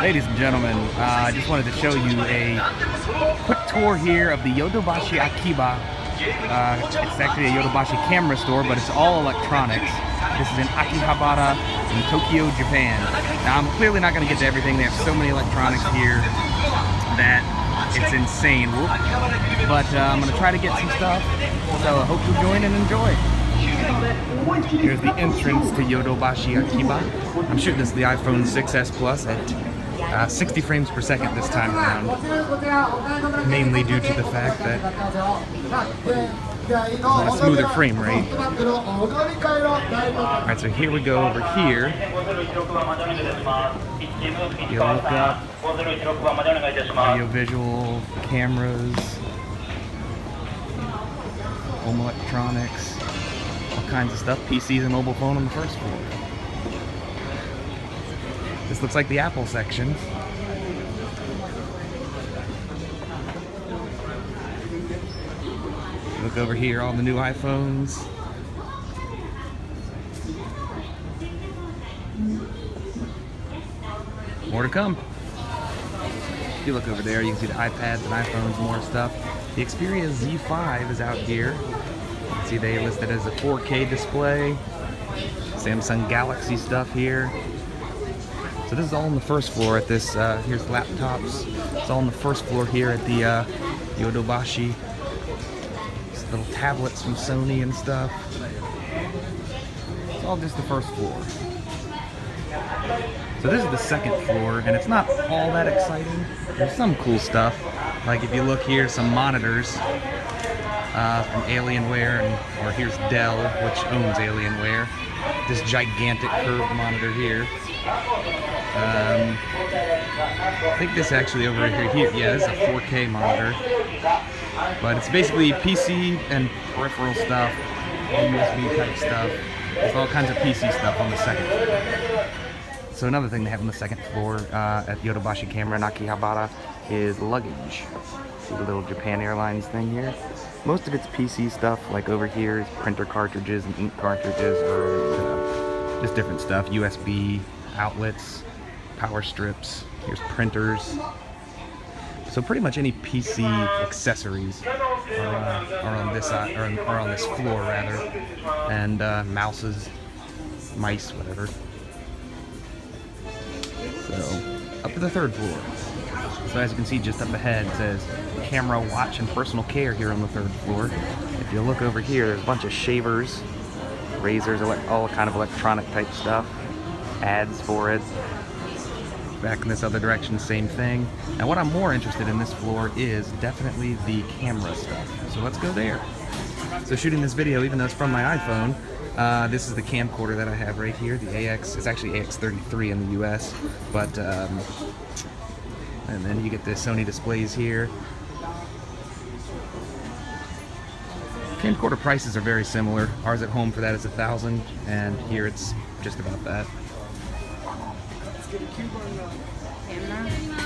Ladies and gentlemen, I just wanted to show you a quick tour here of the Yodobashi Akiba. It's actually a Yodobashi camera store, but it's all electronics. This is in Akihabara in Tokyo, Japan. Now, I'm clearly not going to get to everything. They have so many electronics here that it's insane. But I'm going to try to get some stuff, so I hope you join and enjoy. Here's the entrance to Yodobashi Akiba. I'm shooting this the iPhone 6s Plus at 60 frames per second this time around, mainly due to the fact that it's on a smoother frame rate. Alright, so here we go over here. You look up audio-visual cameras, home electronics, all kinds of stuff, PCs and mobile phone on the first floor. This looks like the Apple section. Look over here, all the new iPhones. More to come. If you look over there, you can see the iPads and iPhones, more stuff. The Xperia Z5 is out here. See, they listed as a 4K display. Samsung Galaxy stuff here. So this is all on the first floor at this, here's laptops. It's all on the first floor here at the Yodobashi. Just little tablets from Sony and stuff. It's all just the first floor. So this is the second floor, and it's not all that exciting. There's some cool stuff. Like if you look here, some monitors from Alienware, or here's Dell, which owns Alienware. This gigantic curved monitor here. I think this actually over here, yeah, this is a 4K monitor. But it's basically PC and peripheral stuff, USB type stuff. There's all kinds of PC stuff on the second floor. So another thing they have on the second floor at Yodobashi Camera in Akihabara is luggage. See the little Japan Airlines thing here? Most of it's PC stuff, like over here is printer cartridges and ink cartridges, or just different stuff, USB outlets, power strips, here's printers. So pretty much any PC accessories are on this side, or on this floor rather, and mice, whatever. So up to the third floor. So as you can see, just up ahead, it says camera, watch, and personal care here on the third floor. If you look over here, there's a bunch of shavers, razors, all kind of electronic type stuff, ads for it. Back in this other direction, same thing. Now what I'm more interested in this floor is definitely the camera stuff. So let's go there. So shooting this video, even though it's from my iPhone, this is the camcorder that I have right here, the AX. It's actually AX33 in the US, but and then you get the Sony displays here. Camcorder prices are very similar. Ours at home for that is $1,000, and here it's just about that.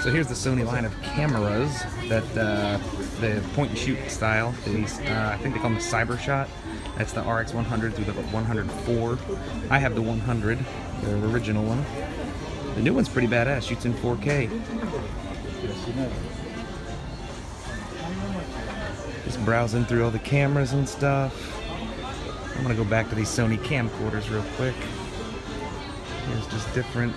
So here's the Sony line of cameras that the point and shoot style. I think they call them the Cyber Shot. That's the RX 100 through the 104. I have the 100, the original one. The new one's pretty badass. Shoots in 4K. Just browsing through all the cameras and stuff. I'm gonna go back to these Sony camcorders real quick. Here's just different.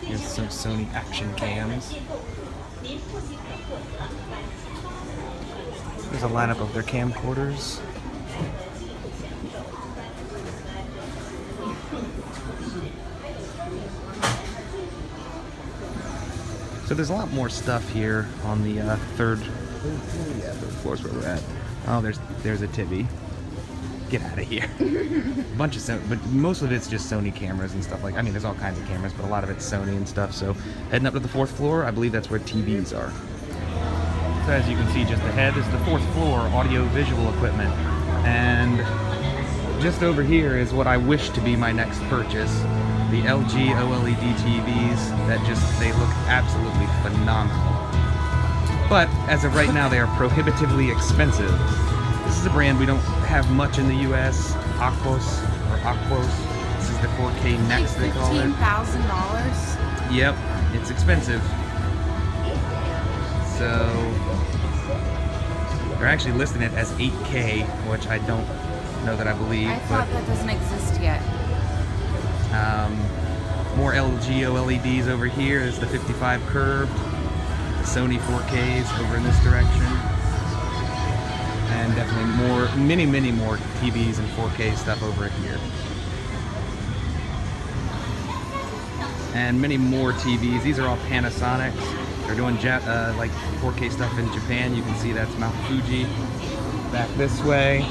Here's some Sony action cams. There's a lineup of their camcorders. So there's a lot more stuff here on the third floor is where we're at. Oh, there's a Tibby. Get out of here. A bunch of but most of it's just Sony cameras and stuff like. I mean, there's all kinds of cameras, but a lot of it's Sony and stuff. So heading up to the fourth floor, I believe that's where TVs are. So as you can see just ahead, this is the fourth floor, audio-visual equipment, and just over here is what I wish to be my next purchase. The LG OLED TVs that they look absolutely phenomenal. but as of right now, they are prohibitively expensive. This is a brand we don't have much in the U.S. Aquos. This is the 4K Next, they call it. $15,000. Yep, it's expensive. So they're actually listing it as 8K, which I don't know that I believe. I thought that doesn't exist yet. More LG OLEDs over here. Is the 55 curved. The Sony 4Ks over in this direction. And definitely many more TVs and 4K stuff over here. And many more TVs. These are all Panasonics. They're doing like 4K stuff in Japan. You can see that's Mount Fuji. Back this way.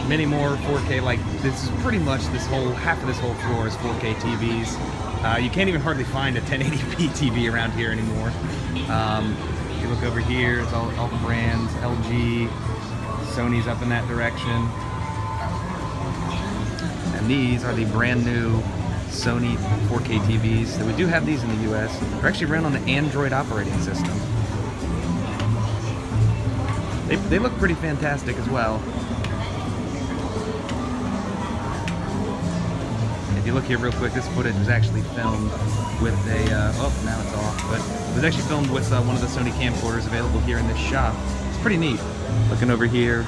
Many more 4K, like this is pretty much half of this whole floor is 4K TVs. You can't even hardly find a 1080p TV around here anymore. If you look over here, it's all the brands, LG, Sony's up in that direction. And these are the brand new Sony 4K TVs. So we do have these in the US. They're actually run on the Android operating system. They look pretty fantastic as well. If you look here real quick, this footage was actually filmed with a, oh, now it's off, but it was actually filmed with one of the Sony camcorders available here in this shop. It's pretty neat. Looking over here,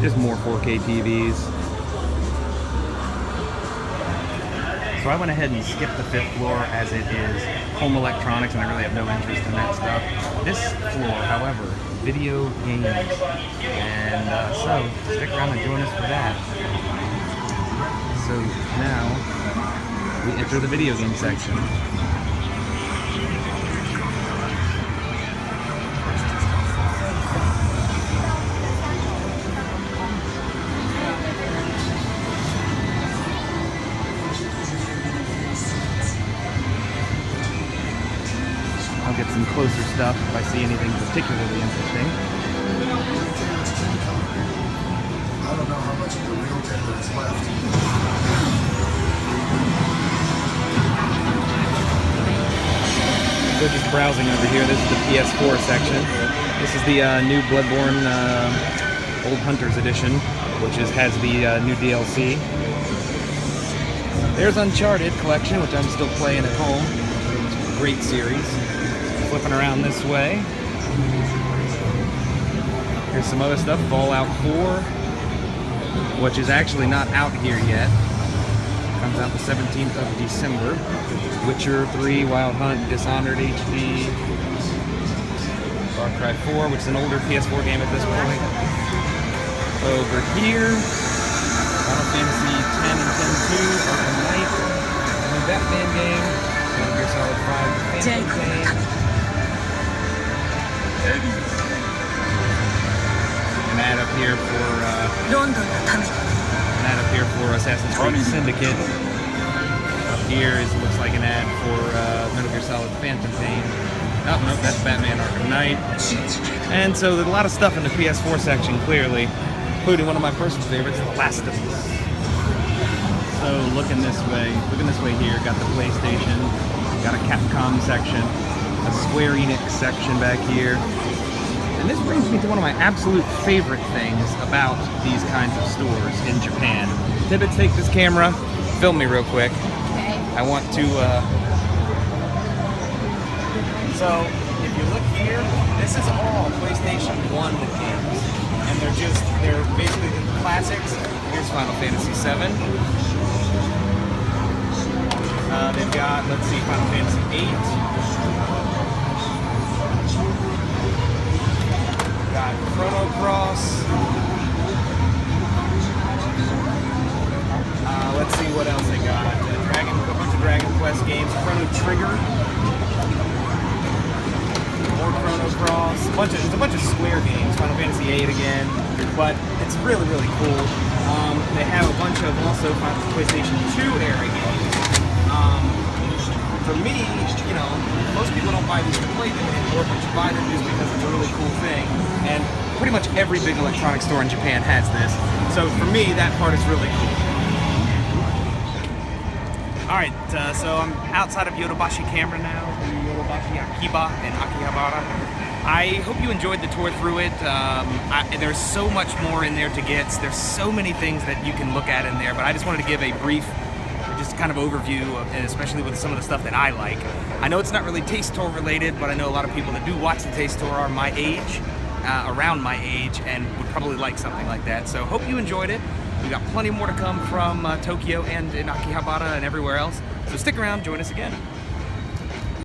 there's more 4K TVs. So I went ahead and skipped the 5th floor as it is home electronics and I really have no interest in that stuff. This floor, however, video games. And so, stick around and join us for that. So now, we enter the video game section. I'll get some closer stuff if I see anything particularly interesting. I don't know how much of the real tender is left. So just browsing over here, this is the PS4 section. This is the new Bloodborne Old Hunters Edition, which has the new DLC. There's Uncharted Collection, which I'm still playing at home. It's a great series. Flipping around this way. Here's some other stuff, Fallout 4, which is actually not out here yet. Comes out the 17th of December. Witcher 3, Wild Hunt, Dishonored HD, Far Cry 4, which is an older PS4 game at this point. Over here, Final Fantasy 10 and 10-2, Arkham Knight, new Batman game, Metal Gear Solid 5, Phantom Pain. An ad up here for Assassin's Creed Syndicate. Up here looks like an ad for Metal Gear Solid Phantom Pain. Oh, no, that's Batman Arkham Knight. And so there's a lot of stuff in the PS4 section, clearly, including one of my personal favorites, The Last of Us. So looking this way here, got the PlayStation, got a Capcom section, a Square Enix section back here. And this brings me to one of my absolute favorite things about these kinds of stores in Japan. Tibbetts, take this camera, film me real quick. Okay. I want to, so if you look here, this is all PlayStation 1 games. And they're basically the classics. Here's Final Fantasy 7. They've got, let's see, Final Fantasy 8. Got Chrono Cross. Let's see what else they got. A bunch of Dragon Quest games. Chrono Trigger. More Chrono Cross. There's a bunch of Square games. Final Fantasy 8 again. But it's really, really cool. They have a bunch of also PlayStation 2 era games. For me, you know, most people don't buy these to play them anymore, but you buy them just because it's a really cool thing. And pretty much every big electronics store in Japan has this. So for me, that part is really cool. Alright, so I'm outside of Yodobashi camera now, Yodobashi Akiba and Akihabara. I hope you enjoyed the tour through it. There's so much more in there to get. There's so many things that you can look at in there, but I just wanted to give a brief, just kind of overview, and especially with some of the stuff that I like. I know it's not really taste tour related, but I know a lot of people that do watch the taste tour are my age, around my age, and would probably like something like that. So hope you enjoyed it. We got plenty more to come from Tokyo and in Akihabara and everywhere else. So stick around, join us again.